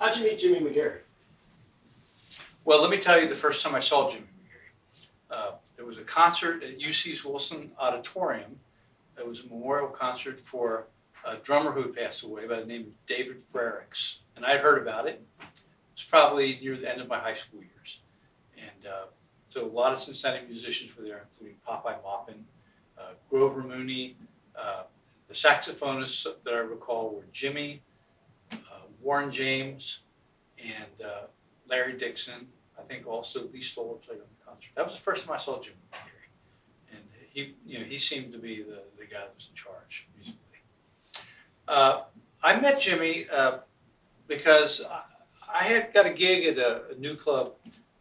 How'd you meet Jimmy McGary? Well, let me tell you the first time I saw Jimmy McGary. There was a concert at UC's Wilson Auditorium. It was a memorial concert for a drummer who had passed away by the name of David Frericks. And I'd heard about it. It was probably near the end of my high school years. And so a lot of Cincinnati musicians were there, including Popeye Maupin, Grover Mooney. The saxophonists that I recall were Jimmy, Warren James, and Larry Dixon. I think also Lee Stoller played on the concert. That was the first time I saw Jimmy McGary, and he seemed to be the guy that was in charge musically. I met Jimmy because I had got a gig at a new club.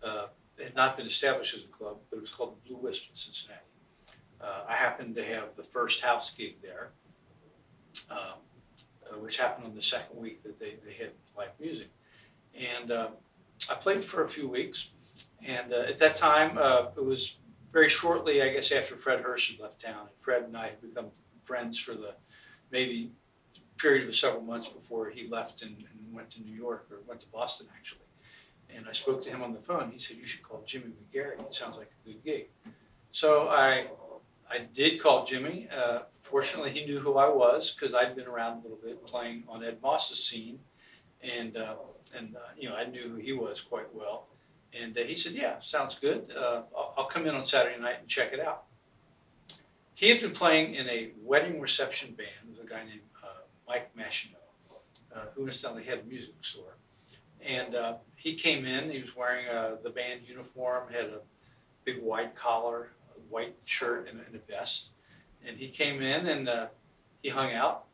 It had not been established as a club, but it was called the Blue Wisp in Cincinnati. I happened to have the first house gig there, which happened on the second week that they had live music. And I played for a few weeks. And at that time, it was very shortly, I guess, after Fred Hirsch had left town. And Fred and I had become friends for the maybe period of several months before he left and went to New York, or went to Boston, actually. And I spoke to him on the phone. He said, "You should call Jimmy McGary. It sounds like a good gig." So I did call Jimmy. Fortunately, he knew who I was because I'd been around a little bit playing on Ed Moss's scene, and I knew who he was quite well. And he said, "Yeah, sounds good. I'll come in on Saturday night and check it out." He had been playing in a wedding reception band with a guy named Mike Machineau, who incidentally had a music store. And he came in. He was wearing the band uniform, had a big wide collar, a white shirt, and a vest. And he came in and he hung out,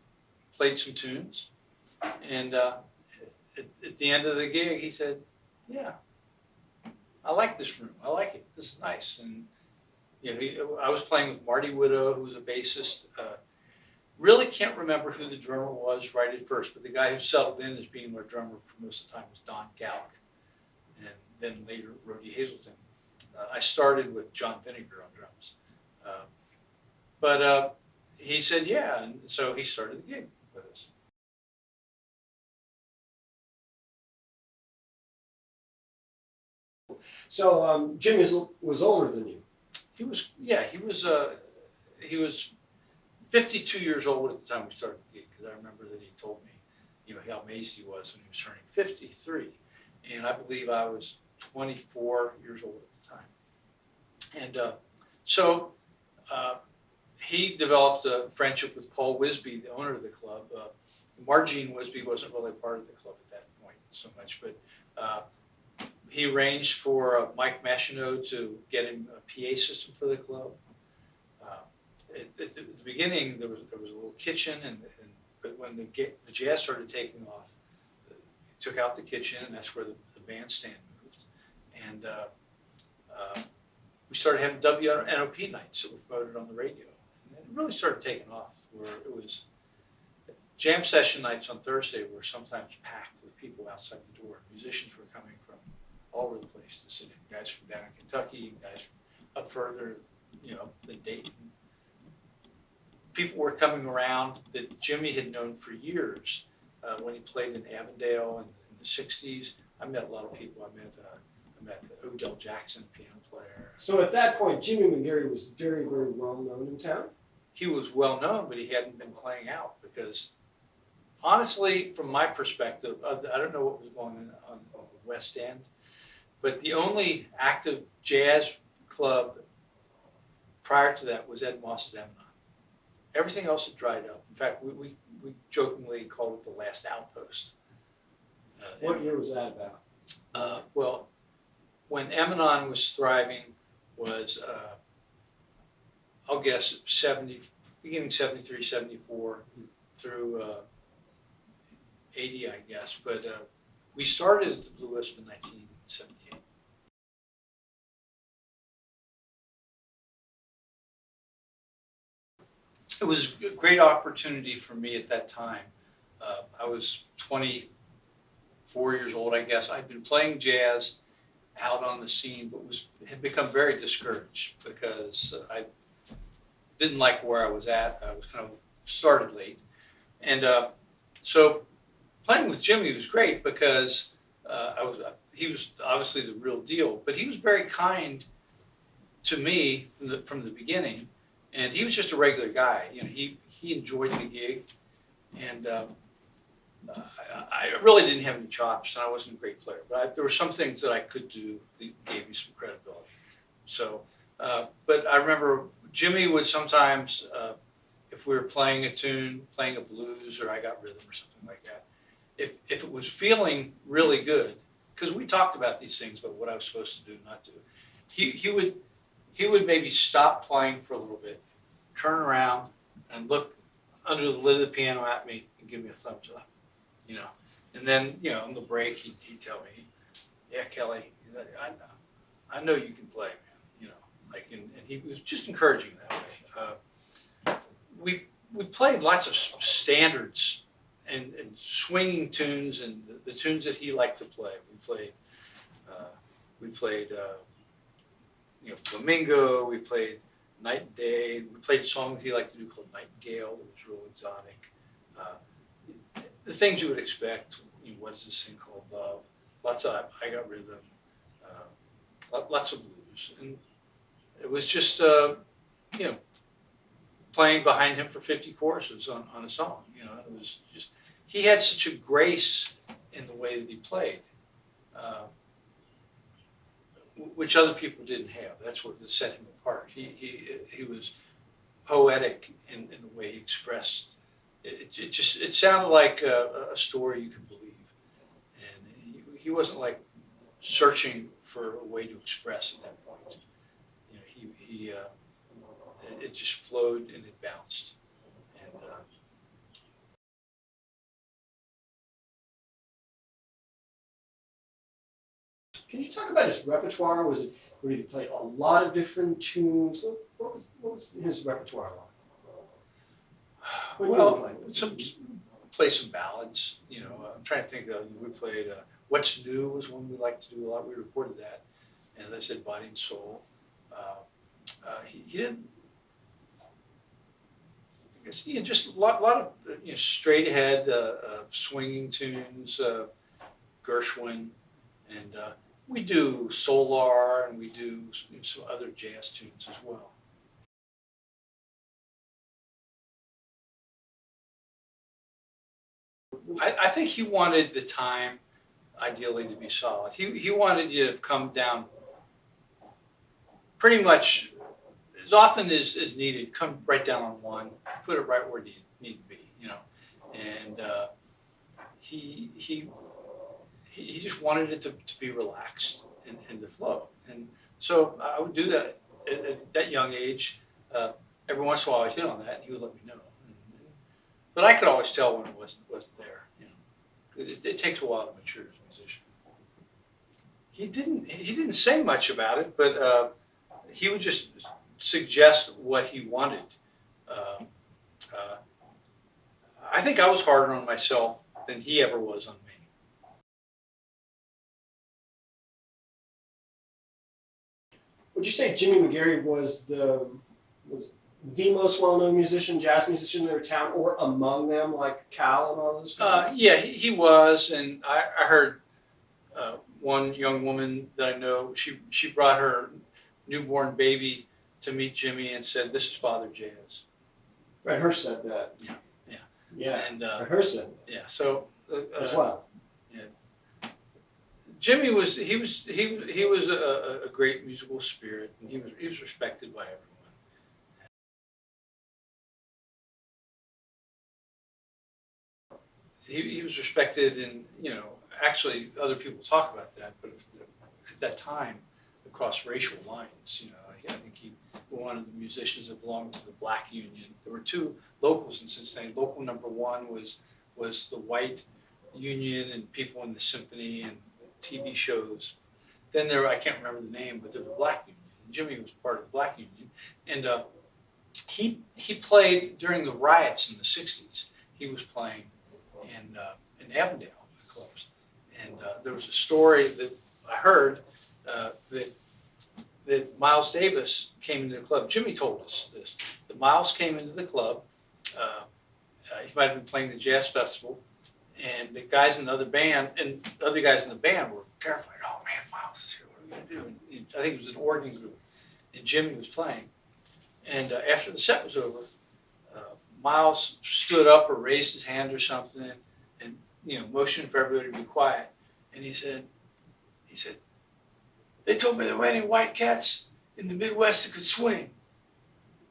played some tunes, and at the end of the gig, he said, "Yeah, I like this room. I like it. This is nice." And I was playing with Marty Widow, who was a bassist. Really can't remember who the drummer was right at first, but the guy who settled in as being our drummer for most of the time was Don Gallick, and then later Rhodey Hazelton. I started with John Vinegar on drums. But he said, "Yeah," and so he started the gig with us. So Jimmy was older than you. He was 52 years old at the time we started the gig, because I remember that he told me, how amazed he was when he was turning 53, and I believe I was 24 years old at the time. And so he developed a friendship with Paul Wisby, the owner of the club. Margene Wisby wasn't really part of the club at that point so much, but he arranged for Mike Machineau to get him a PA system for the club. At the beginning, there was a little kitchen, but when the jazz started taking off, he took out the kitchen, and that's where the bandstand moved. And we started having WNOP nights that were promoted on the radio. And it really started taking off, where it was jam session nights on Thursday were sometimes packed with people outside the door. Musicians were coming from all over the place to sit in. Guys from down in Kentucky, guys from up further, than Dayton. People were coming around that Jimmy had known for years when he played in Avondale in the 60s. I met a lot of people. I met Odell Jackson, piano player. So at that point, Jimmy McGary was very, very well known in town? He was well known, but he hadn't been playing out because, honestly, from my perspective, I don't know what was going on the West End, but the only active jazz club prior to that was Ed Moss's Eminon. Everything else had dried up. In fact, we jokingly called it the last outpost. What year was that about? Well, when Eminon was thriving was, I'll guess, beginning 73, 74 through 80, I guess. But we started at the Blue Wisp in 1978. It was a great opportunity for me at that time. I was 24 years old, I guess. I'd been playing jazz out on the scene, but had become very discouraged because I didn't like where I was at. I was kind of started late. And so playing with Jimmy was great because he was obviously the real deal, but he was very kind to me from the beginning, and he was just a regular guy. You know, he enjoyed the gig, and I really didn't have any chops, and I wasn't a great player, but there were some things that I could do that gave me some credibility. So, but I remember Jimmy would sometimes, if we were playing a tune, playing a blues, or I got rhythm or something like that, if it was feeling really good, because we talked about these things about what I was supposed to do, not do, he would maybe stop playing for a little bit, turn around, and look under the lid of the piano at me and give me a thumbs up, you know. And then, you know, on the break, he'd tell me, "Yeah, Kelly, I know you can play, man." You know, like, and he was just encouraging that way. We played lots of standards and swinging tunes and the tunes that he liked to play. We played you know, Flamingo. We played Night and Day. We played songs he liked to do called Nightingale. It was real exotic. The things you would expect. You know, what is this thing called Love? Lots of I Got Rhythm. Lots of blues, and it was just you know, playing behind him for 50 choruses on a song. You know, it was just he had such a grace in the way that he played, which other people didn't have. That's what set him apart. He was poetic in the way he expressed. It sounded like a story you could believe, and he wasn't like searching for a way to express at that point. You know, it just flowed and it bounced. And Can you talk about his repertoire? Was it, or did he play a lot of different tunes? What was his repertoire like? What well, play some ballads. You know, I'm trying to think. We played "What's New" was one we liked to do a lot. We recorded that, and as I said, "Body and Soul." He did. I guess just a lot of you know, straight ahead swinging tunes, Gershwin, and we do Solar, and we do you know, some other jazz tunes as well. I think he wanted the time, ideally, to be solid. He wanted you to come down pretty much as often as needed. Come right down on one, put it right where you need to be, you know. And he just wanted it to be relaxed and to flow. And so I would do that at that young age. Every once in a while, I'd hit on that, and he would let me know. But I could always tell when it wasn't there. You know, it takes a while to mature as a musician. He didn't say much about it, but he would just suggest what he wanted. Uh, uh, I think I was harder on myself than he ever was on me. Would you say Jimmy McGary was the most well-known musician, jazz musician in their town, or among them, like Cal and all those guys? Yeah, he was, and I heard one young woman that I know. She brought her newborn baby to meet Jimmy and said, "This is Father Jazz." Fred Hirsch said that. Yeah, yeah, Yeah, and Fred Hirsch said that yeah. So as well. yeah, Jimmy was he was a great musical spirit, and he was respected by everyone. He was respected, and you know, actually, other people talk about that, but at that time, across racial lines, you know, I think he was one of the musicians that belonged to the Black Union. There were two locals in Cincinnati. Local number one was the white union and people in the symphony and TV shows. Then I can't remember the name, but there was a Black Union. And Jimmy was part of the Black Union, and he played during the riots in the '60s. He was playing in Avondale clubs, and there was a story that I heard that Miles Davis came into the club. Jimmy told us this. That Miles came into the club. He might have been playing the jazz festival, And the guys in the other band and the other guys in the band were terrified. Oh man, Miles is here. What are we gonna do? And I think it was an organ group, and Jimmy was playing. And after the set was over, uh, Miles stood up or raised his hand or something, and motioned for everybody to be quiet. And he said, they told me there weren't any white cats in the Midwest that could swing.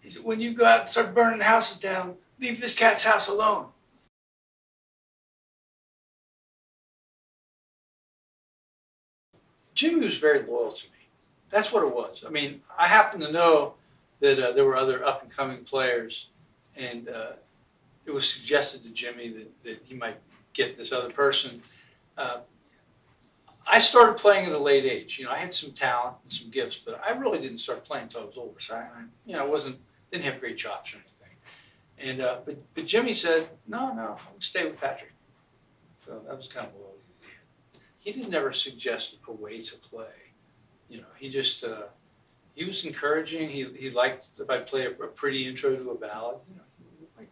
He said, when you go out and start burning houses down, leave this cat's house alone. Jimmy was very loyal to me. That's what it was. I mean, I happen to know that there were other up and coming players, and it was suggested to Jimmy that he might get this other person. Uh, I started playing at a late age. I had some talent and some gifts, but I really didn't start playing until I was older. So I didn't have great chops or anything. And but Jimmy said, no, I'm gonna stay with Patrick. So that was kind of loyalty. He didn't ever suggest a way to play. He just he was encouraging. He liked if I play a pretty intro to a ballad. Like,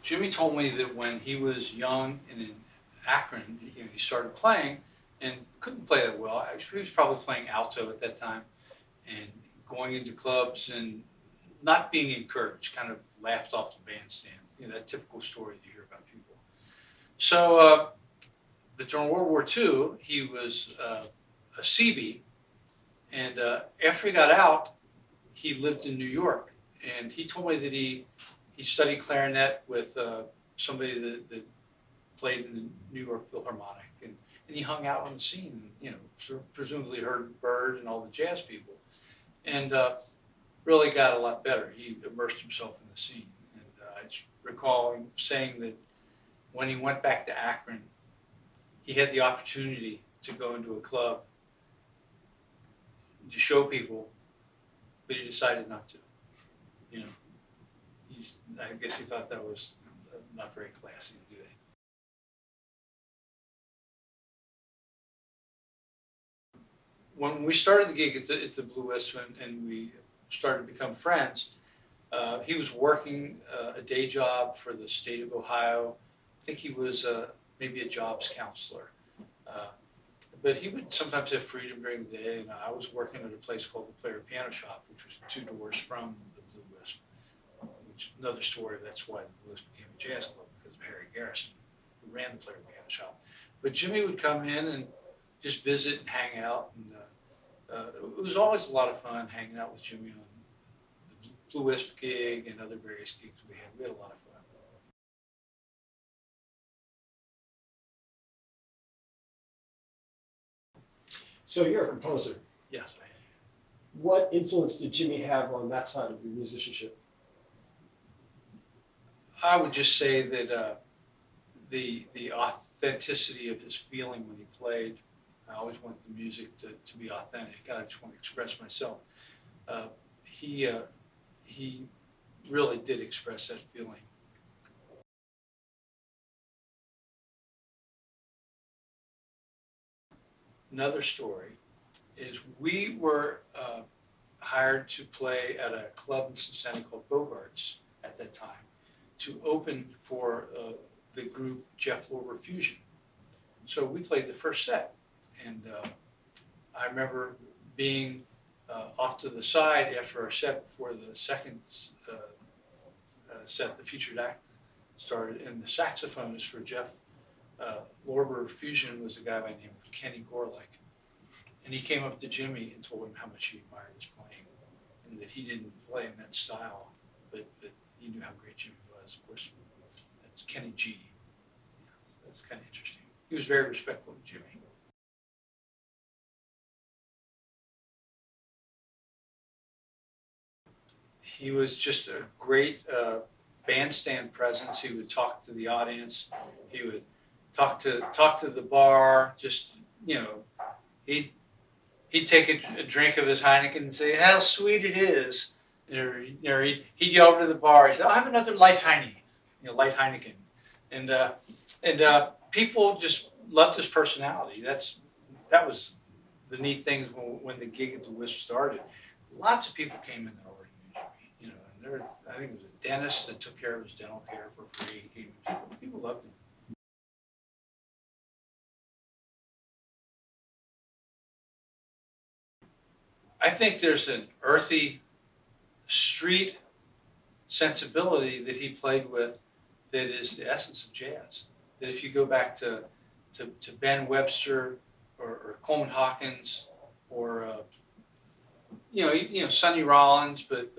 Jimmy told me that when he was young and in Akron, he started playing and couldn't play that well. He was probably playing alto at that time and going into clubs and not being encouraged, kind of laughed off the bandstand. That typical story you hear about people. So, but during World War II, he was a Seabee, and after he got out, he lived in New York, and he told me that he studied clarinet with somebody that played in the New York Philharmonic, and he hung out on the scene, presumably heard Bird and all the jazz people, and really got a lot better. He immersed himself in the scene, and I just recall him saying that when he went back to Akron, he had the opportunity to go into a club to show people, but he decided not to. You know, I guess he thought that was not very classy to do that. When we started the gig at the Blue Wisp and we started to become friends, he was working a day job for the state of Ohio. I think he was maybe a jobs counselor. Uh, but he would sometimes have freedom during the day, and I was working at a place called the Player Piano Shop, which was 2 doors from the Blue Wisp. Which is another story. That's why the Blue Wisp became a jazz club, because of Harry Garrison, who ran the Player Piano Shop. But Jimmy would come in and just visit and hang out, and it was always a lot of fun hanging out with Jimmy on the Blue Wisp gig and other various gigs we had. We had a lot of fun. So you're a composer. Yes. What influence did Jimmy have on that side of your musicianship? I would just say that the authenticity of his feeling when he played. I always want the music to be authentic. I just want to express myself. He really did express that feeling. Another story is we were hired to play at a club in Cincinnati called Bogart's at that time to open for the group Jeff Lorber Fusion. So we played the first set, and I remember being off to the side after our set before the second set, the featured act started, and the saxophonist for Jeff Lorber Fusion was a guy by the name of Kenny Gorelick. And he came up to Jimmy and told him how much he admired his playing, and that he didn't play in that style, but he knew how great Jimmy was. Of course, that's Kenny G. Yeah, that's kind of interesting. He was very respectful of Jimmy. He was just a great bandstand presence. He would talk to the audience. He would talk to the bar. Just, you know, he'd take a drink of his Heineken and say, "How sweet it is." Or he'd yell over to the bar. He'd say, "I'll have another light Heineken," light Heineken. And people just loved his personality. That was the neat thing when the gig at the Wisp started. Lots of people came in there already knew Jimmy, and I think it was a dentist that took care of his dental care for free. People loved him. I think there's an earthy street sensibility that he played with that is the essence of jazz. That if you go back to Ben Webster or Coleman Hawkins or Sonny Rollins, but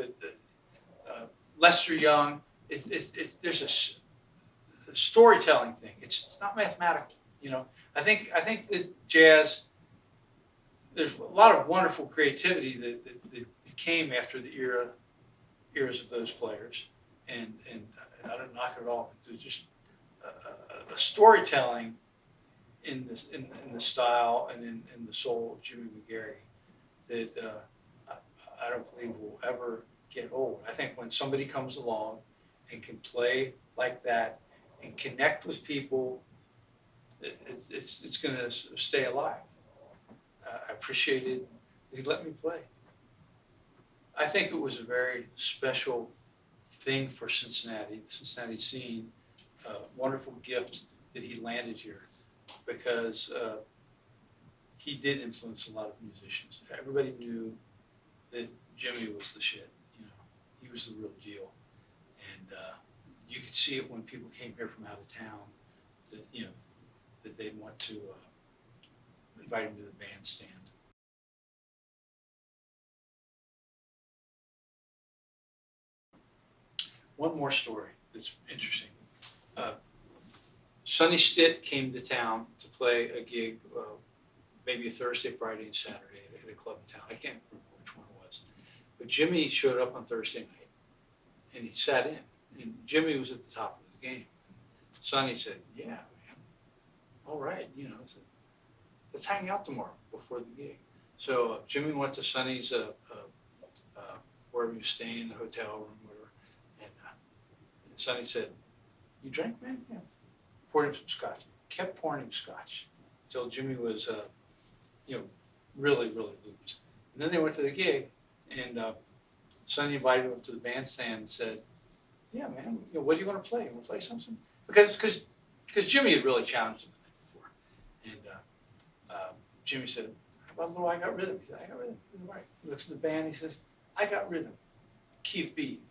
Lester Young, there's a storytelling thing. It's not mathematical. I think that jazz. There's a lot of wonderful creativity that came after the eras of those players, and I don't knock it at all. There's just a storytelling in the style and in the soul of Jimmy McGary that I don't believe will ever get old. I think when somebody comes along and can play like that and connect with people, it's going to stay alive. I appreciated that he let me play. I think it was a very special thing for Cincinnati, the Cincinnati scene, a wonderful gift that he landed here because he did influence a lot of musicians. Everybody knew that Jimmy was the shit. He was the real deal. And you could see it when people came here from out of town that they'd want to invite him to the bandstand. One more story that's interesting. Sonny Stitt came to town to play a gig, maybe a Thursday, Friday, and Saturday at a club in town. I can't remember which one it was. But Jimmy showed up on Thursday night, and he sat in. And Jimmy was at the top of his game. Sonny said, "Yeah, man, all right, said, let's hang out tomorrow before the gig." So Jimmy went to Sonny's, wherever he was staying, the hotel room, whatever. And Sonny said, "You drink, man?" "Yeah." Poured him some scotch. Kept pouring him scotch until Jimmy was, really, really looped. And then they went to the gig, and Sonny invited him up to the bandstand and said, "Yeah, man, what do you want to play? You want to play something?" Because Jimmy had really challenged him the night before. And Jimmy said, "How about a little I Got Rhythm?" He said, "I got rhythm." Right. He looks at the band, he says, "I got rhythm. Key of B."